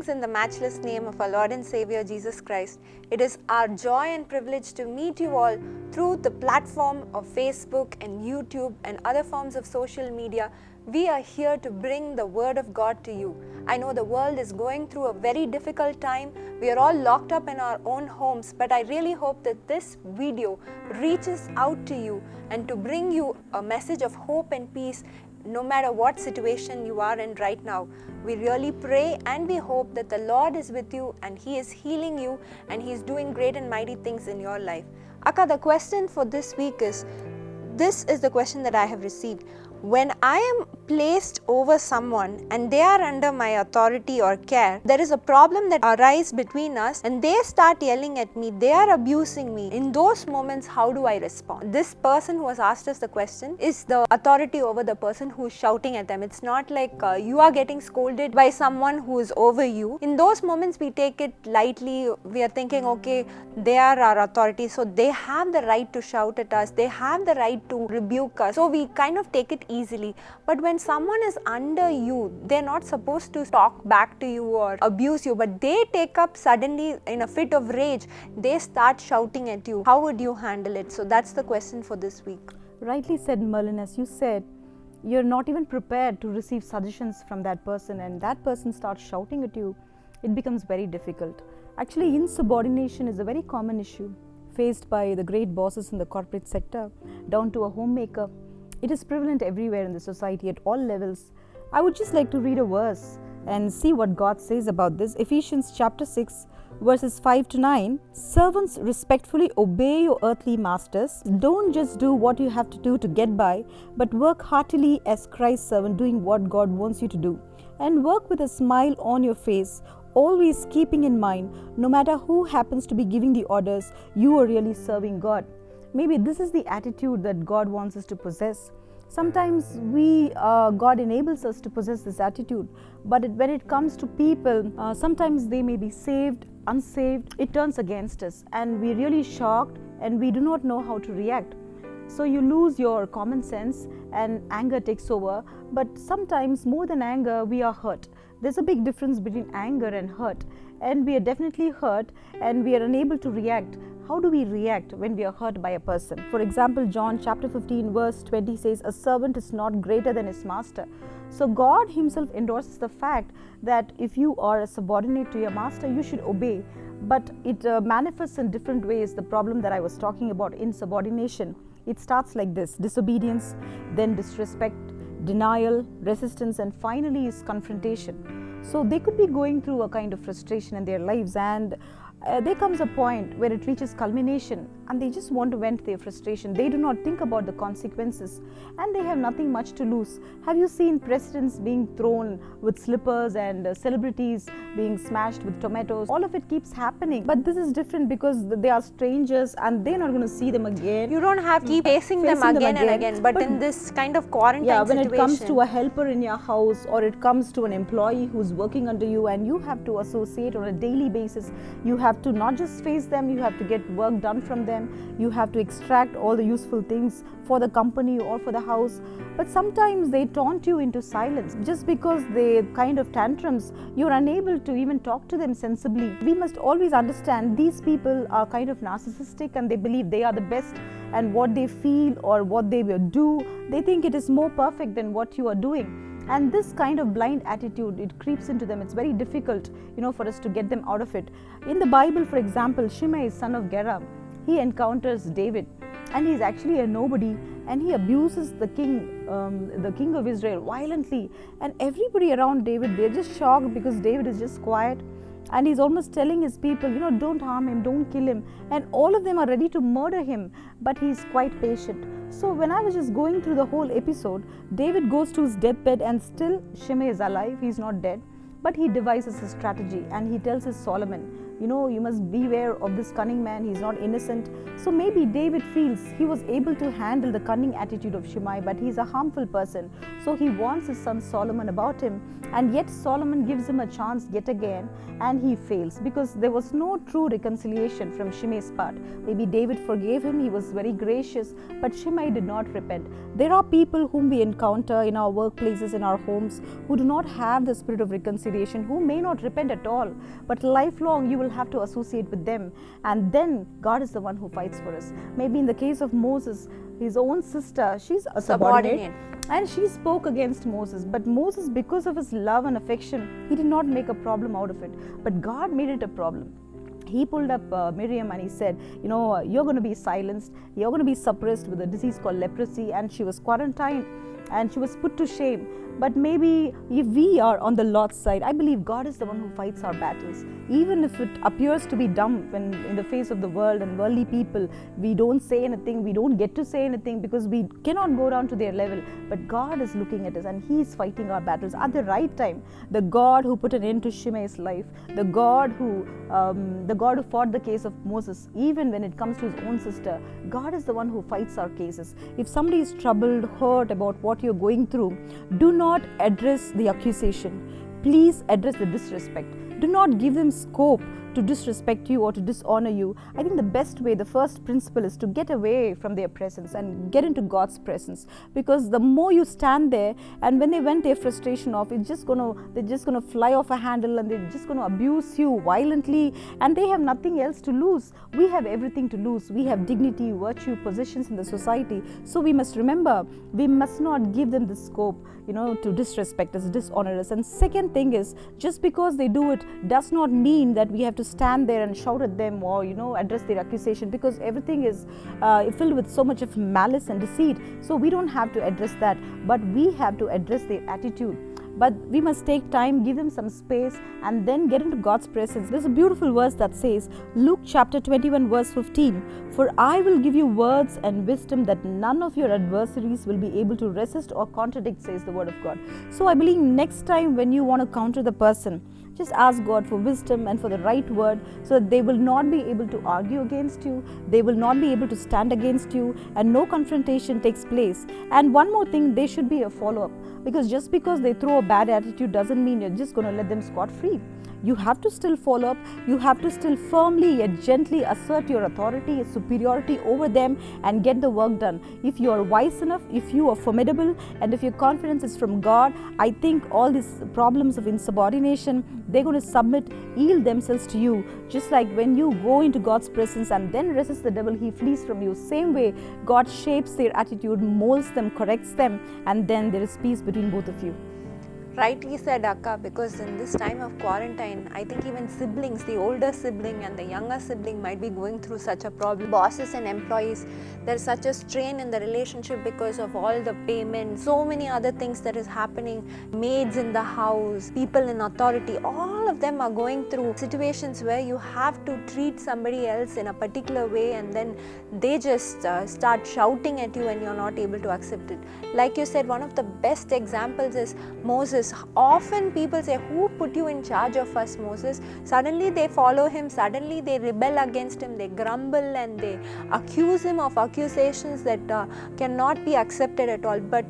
Greetings in the matchless name of our Lord and Savior Jesus Christ. It is our joy and privilege to meet you all through the platform of Facebook and YouTube and other forms of social media. We are here to bring the Word of God to you. I know the world is going through a very difficult time. We are all locked up in our own homes, but I really hope that this video reaches out to you and to bring you a message of hope and peace no matter what situation you are in right now. We really pray and we hope that the Lord is with you and He is healing you and He is doing great and mighty things in your life. Akka, the question for this week is, this is the question that I have received. When I am placed over someone and they are under my authority or care, there is a problem that arises between us and they start yelling at me, they are abusing me. In those moments, how do I respond? This person who has asked us the question is the authority over the person who is shouting at them. It's not like you are getting scolded by someone who is over you. In those moments, we take it lightly. We are thinking, okay, they are our authority, so they have the right to shout at us. They have the right to rebuke us. So we kind of take it easily. But when someone is under you, they're not supposed to talk back to you or abuse you, but they take up suddenly in a fit of rage, they start shouting at you. How would you handle it? So that's the question for this week. Rightly said, Merlin. As you said, you're not even prepared to receive suggestions from that person, and that person starts shouting at you. It becomes very difficult. Actually, insubordination is a very common issue faced by the great bosses in the corporate sector down to a homemaker. It is prevalent everywhere in the society at all levels. I would just like to read a verse and see what God says about this. Ephesians chapter 6 verses 5 to 9. Servants, respectfully obey your earthly masters. Don't just do what you have to do to get by, but work heartily as Christ's servant, doing what God wants you to do. And work with a smile on your face, always keeping in mind, no matter who happens to be giving the orders, you are really serving God. Maybe this is the attitude that God wants us to possess. Sometimes God enables us to possess this attitude, but when it comes to people, sometimes they may be saved, unsaved, it turns against us and we're really shocked and we do not know how to react. So you lose your common sense and anger takes over, but sometimes more than anger, we are hurt. There's a big difference between anger and hurt, and we are definitely hurt and we are unable to react. How do we react when we are hurt by a person? For example, John chapter 15 verse 20 says, a servant is not greater than his master. So God himself endorses the fact that if you are a subordinate to your master, you should obey. But it manifests in different ways. The problem that I was talking about, insubordination, it starts like this: disobedience, then disrespect, denial, resistance, and finally is confrontation. So they could be going through a kind of frustration in their lives, and there comes a point where it reaches culmination and they just want to vent their frustration. They do not think about the consequences and they have nothing much to lose. Have you seen presidents being thrown with slippers and celebrities being smashed with tomatoes? All of it keeps happening. But this is different because they are strangers and they're not going to see them again. You don't have to keep facing them again and again. But in this kind of quarantine when situation, it comes to a helper in your house or it comes to an employee who's working under you and you have to associate on a daily basis, you have to not just face them, you have to get work done from them, you have to extract all the useful things for the company or for the house. But sometimes they taunt you into silence. Just because they kind of tantrums, you're unable to even talk to them sensibly. We must always understand these people are kind of narcissistic and they believe they are the best, and what they feel or what they will do, they think it is more perfect than what you are doing. And this kind of blind attitude, it creeps into them. It's very difficult, for us to get them out of it. In the Bible, for example, Shimei, son of Gera, he encounters David and he's actually a nobody and he abuses the king of Israel violently. And everybody around David, they're just shocked because David is just quiet. And he's almost telling his people, don't harm him, don't kill him. And all of them are ready to murder him, but he's quite patient. So when I was just going through the whole episode, David goes to his deathbed and still Shimei is alive, he's not dead. But he devises a strategy and he tells his Solomon, you must beware of this cunning man, he's not innocent. So maybe David feels he was able to handle the cunning attitude of Shimei, but he's a harmful person. So he warns his son Solomon about him, and yet Solomon gives him a chance yet again, and he fails because there was no true reconciliation from Shimei's part. Maybe David forgave him, he was very gracious, but Shimei did not repent. There are people whom we encounter in our workplaces, in our homes, who do not have the spirit of reconciliation, who may not repent at all, but lifelong you will have to associate with them, and then God is the one who fights for us. Maybe in the case of Moses, his own sister, she's a subordinate, and she spoke against Moses, but Moses, because of his love and affection, he did not make a problem out of it, but God made it a problem. He pulled up Miriam and he said, you're going to be silenced, you're going to be suppressed with a disease called leprosy, and she was quarantined and she was put to shame. But maybe if we are on the Lord's side, I believe God is the one who fights our battles. Even if it appears to be dumb when in the face of the world and worldly people, we don't say anything, we don't get to say anything because we cannot go down to their level. But God is looking at us and He is fighting our battles at the right time. The God who put an end to Shimei's life, the God who fought the case of Moses, even when it comes to his own sister, God is the one who fights our cases. If somebody is troubled, hurt about what you're going through, do not address the accusation. Please address the disrespect. Do not give them scope to disrespect you or to dishonor you. I think the best way, the first principle is to get away from their presence and get into God's presence, because the more you stand there, and when they vent their frustration off, they're just gonna fly off a handle and they're just gonna abuse you violently, and they have nothing else to lose. We have everything to lose. We have dignity, virtue, positions in the society. So we must remember, we must not give them the scope, to disrespect us, dishonor us. And second thing is, just because they do it does not mean that we have to stand there and shout at them or address their accusation, because everything is filled with so much of malice and deceit. So we don't have to address that, but we have to address their attitude. But we must take time, give them some space, and then get into God's presence. There's a beautiful verse that says, Luke chapter 21 verse 15, "For I will give you words and wisdom that none of your adversaries will be able to resist or contradict," says the word of God. So I believe next time when you want to counter the person, just ask God for wisdom and for the right word, so that they will not be able to argue against you, they will not be able to stand against you, and no confrontation takes place. And one more thing, there should be a follow-up, because just because they throw a bad attitude doesn't mean you're just going to let them scot-free. You have to still follow up. You have to still firmly yet gently assert your authority, superiority over them, and get the work done. If you are wise enough, if you are formidable, and if your confidence is from God, I think all these problems of insubordination, they're going to submit, yield themselves to you. Just like when you go into God's presence and then resist the devil, he flees from you. Same way, God shapes their attitude, molds them, corrects them, and then there is peace between both of you. Rightly said, Akka, because in this time of quarantine, I think even siblings, the older sibling and the younger sibling might be going through such a problem. Bosses and employees, there's such a strain in the relationship because of all the payments, so many other things that is happening. Maids in the house, people in authority, all of them are going through situations where you have to treat somebody else in a particular way, and then they just start shouting at you and you're not able to accept it. Like you said, one of the best examples is Moses. Often people say, "Who put you in charge of us, Moses?" Suddenly they follow him, suddenly they rebel against him, they grumble and they accuse him of accusations that cannot be accepted at all. But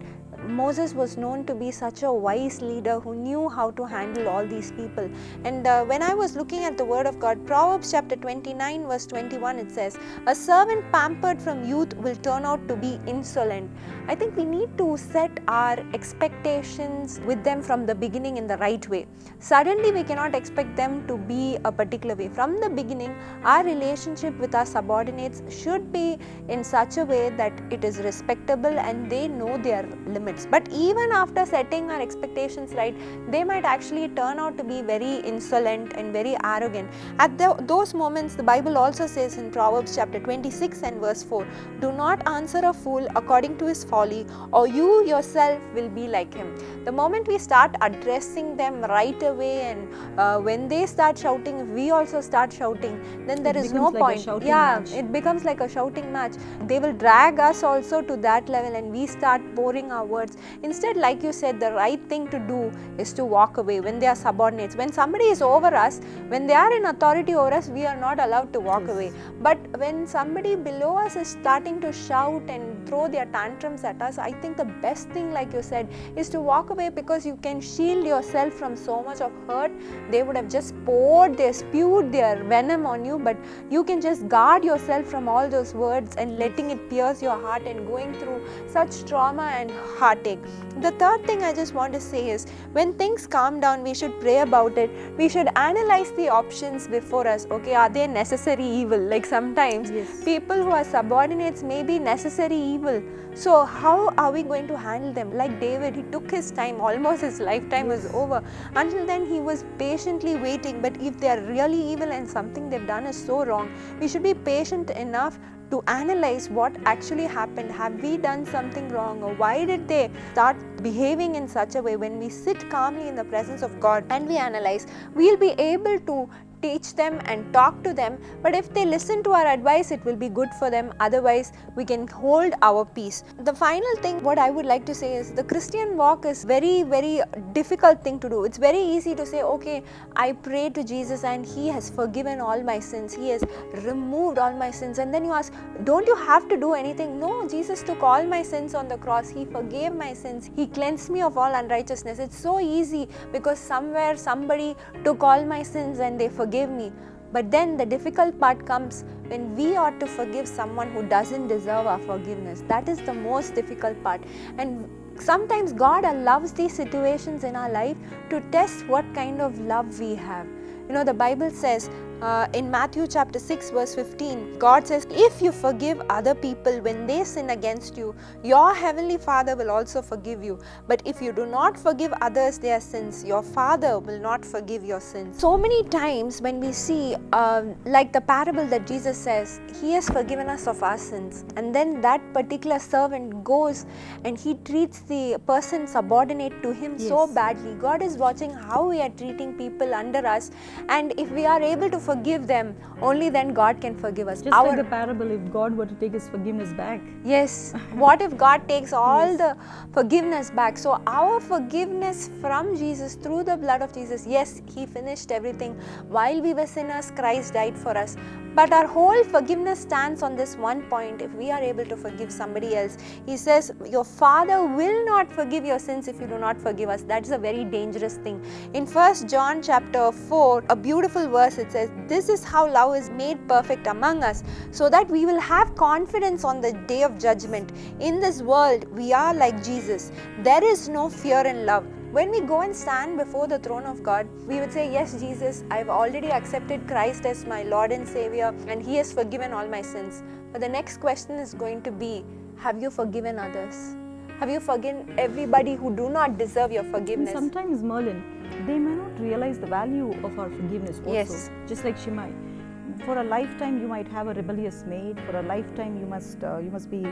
Moses was known to be such a wise leader who knew how to handle all these people. And when I was looking at the word of God, Proverbs chapter 29 verse 21, it says, "A servant pampered from youth will turn out to be insolent." I think we need to set our expectations with them from the beginning in the right way. Suddenly we cannot expect them to be a particular way. From the beginning, our relationship with our subordinates should be in such a way that it is respectable and they know their limits. But even after setting our expectations right, they might actually turn out to be very insolent and very arrogant. At those moments, the Bible also says in Proverbs chapter 26 and verse 4, "Do not answer a fool according to his folly, or you yourself will be like him." The moment we start addressing them right away, and when they start shouting, if we also start shouting, then there is no point. It becomes like a shouting match. They will drag us also to that level, and we start pouring our words. thoughts. Instead, like you said, the right thing to do is to walk away when they are subordinates. When somebody is over us, when they are in authority over us, we are not allowed to walk away. But when somebody below us is starting to shout and throw their tantrums at us, I think the best thing, like you said, is to walk away, because you can shield yourself from so much of hurt. They would have just spewed their venom on you, but you can just guard yourself from all those words and letting it pierce your heart and going through such trauma and heartache. The third thing I just want to say is, when things calm down, we should pray about it. We should analyze the options before us. Okay, are they necessary evil? Like sometimes people who are subordinates may be necessary evil. So how are we going to handle them? Like David, he took his time, almost his lifetime was over. Until then he was patiently waiting. But if they are really evil and something they've done is so wrong, we should be patient enough to analyze what actually happened. Have we done something wrong, or why did they start behaving in such a way? When we sit calmly in the presence of God and we analyze, we'll be able to teach them and talk to them. But if they listen to our advice, it will be good for them. Otherwise, we can hold our peace. The final thing what I would like to say is, the Christian walk is very, very difficult thing to do. It's very easy to say, okay, I pray to Jesus and he has forgiven all my sins, he has removed all my sins. And then you ask, don't you have to do anything? No, Jesus took all my sins on the cross. He forgave my sins. He cleansed me of all unrighteousness. It's so easy, because somewhere somebody took all my sins and they forgave me. But then the difficult part comes when we ought to forgive someone who doesn't deserve our forgiveness. That is the most difficult part. And sometimes God allows these situations in our life to test what kind of love we have. You know, the Bible says in Matthew chapter 6 verse 15, God says, if you forgive other people when they sin against you, your heavenly Father will also forgive you. But if you do not forgive others their sins, your Father will not forgive your sins. So many times when we see like the parable that Jesus says, he has forgiven us of our sins, and then that particular servant goes and he treats the person subordinate to him so badly. God is watching how we are treating people under us, and if we are able to forgive them, only then God can forgive us. Just like the parable, if God were to take his forgiveness back. Yes. What if God takes all the forgiveness back? So our forgiveness from Jesus through the blood of Jesus, yes, he finished everything. While we were sinners, Christ died for us. But our whole forgiveness stands on this one point. If we are able to forgive somebody else, he says, your Father will not forgive your sins if you do not forgive us. That is a very dangerous thing. In 1 John chapter 4, a beautiful verse, it says, this is how love is made perfect among us, so that we will have confidence on the day of judgment. In this world, we are like Jesus. There is no fear in love. When we go and stand before the throne of God, we would say, yes, Jesus, I've already accepted Christ as my Lord and Savior, and he has forgiven all my sins. But the next question is going to be, have you forgiven others? Have you forgiven everybody who do not deserve your forgiveness? And sometimes, Merlin, they may not realize the value of our forgiveness also. Yes. Just like Shimei. For a lifetime you might have a rebellious maid, for a lifetime you must be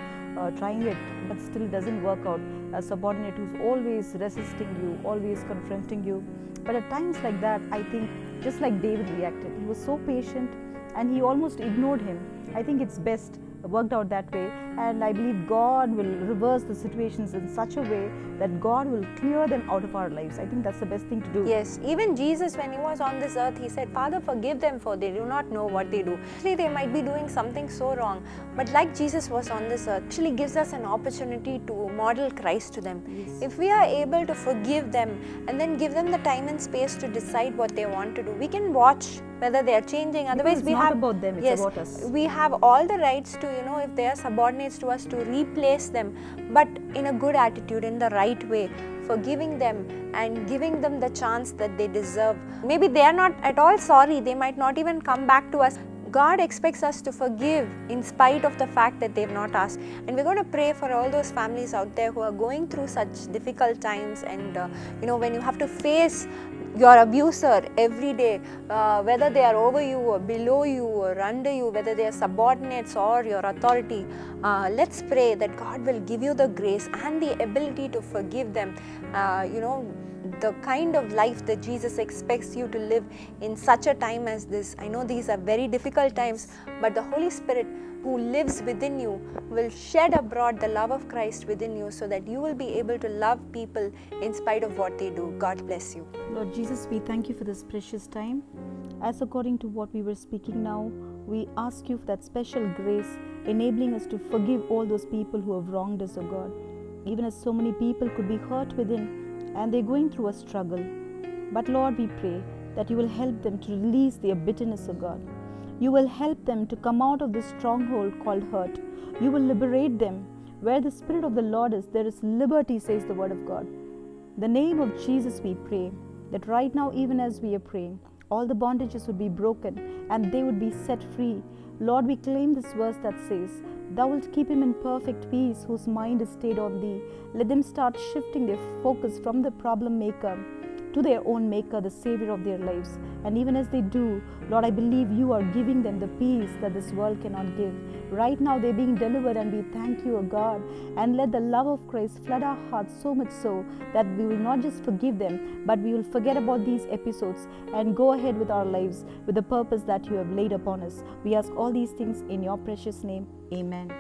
trying it, but still it doesn't work out. A subordinate who's always resisting you, always confronting you. But at times like that, I think just like David reacted, he was so patient and he almost ignored him. I think it's best worked out that way, and I believe God will reverse the situations in such a way that God will clear them out of our lives. I think that's the best thing to do. Yes, even Jesus, when he was on this earth, he said, Father, forgive them, for they do not know what they do. Actually, they might be doing something so wrong, but like Jesus was on this earth, actually gives us an opportunity to model Christ to them. Yes. If we are able to forgive them and then give them the time and space to decide what they want to do, we can watch whether they are changing. Otherwise, it's not about them, it's about us. We have all the rights to, if they are subordinates to us, to replace them, but in a good attitude, in the right way, forgiving them and giving them the chance that they deserve. Maybe they are not at all sorry, they might not even come back to us. God expects us to forgive in spite of the fact that they've not asked. And we're going to pray for all those families out there who are going through such difficult times, and when you have to face your abuser every day, whether they are over you or below you or under you, whether they are subordinates or your authority, let's pray that God will give you the grace and the ability to forgive them. the kind of life that Jesus expects you to live in such a time as this. I know these are very difficult times, but the Holy Spirit who lives within you will shed abroad the love of Christ within you, so that you will be able to love people in spite of what they do. God bless you. Lord Jesus, we thank you for this precious time. As according to what we were speaking now, we ask you for that special grace, enabling us to forgive all those people who have wronged us, O God. Even as so many people could be hurt within and they're going through a struggle. But Lord, we pray that you will help them to release their bitterness, O God. You will help them to come out of this stronghold called hurt. You will liberate them. Where the Spirit of the Lord is, there is liberty, says the Word of God. In the name of Jesus, we pray that right now, even as we are praying, all the bondages would be broken and they would be set free. Lord, we claim this verse that says, Thou wilt keep him in perfect peace whose mind is stayed on thee. Let them start shifting their focus from the problem maker to their own maker, the Savior of their lives. And even as they do, Lord, I believe you are giving them the peace that this world cannot give. Right now they're being delivered, and we thank you, O God. And let the love of Christ flood our hearts so much so that we will not just forgive them, but we will forget about these episodes and go ahead with our lives with the purpose that you have laid upon us. We ask all these things in your precious name. Amen.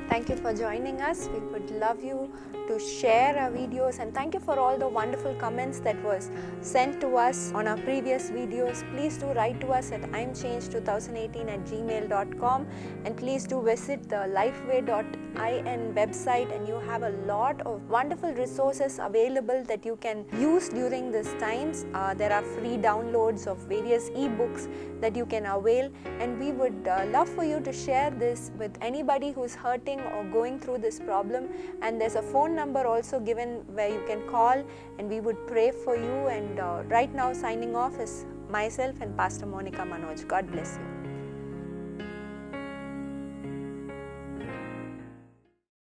Thank you for joining us. We would love you to share our videos, and thank you for all the wonderful comments that was sent to us on our previous videos. Please do write to us at imchanged2018@gmail.com, and please do visit the lifeway.in website, and you have a lot of wonderful resources available that you can use during these times. There are free downloads of various ebooks that you can avail, and we would love for you to share this with anybody who's hurting or going through this problem. And there's a phone number also given where you can call, and we would pray for you. And right now, signing off is myself and Pastor Monica Manoj. God bless you.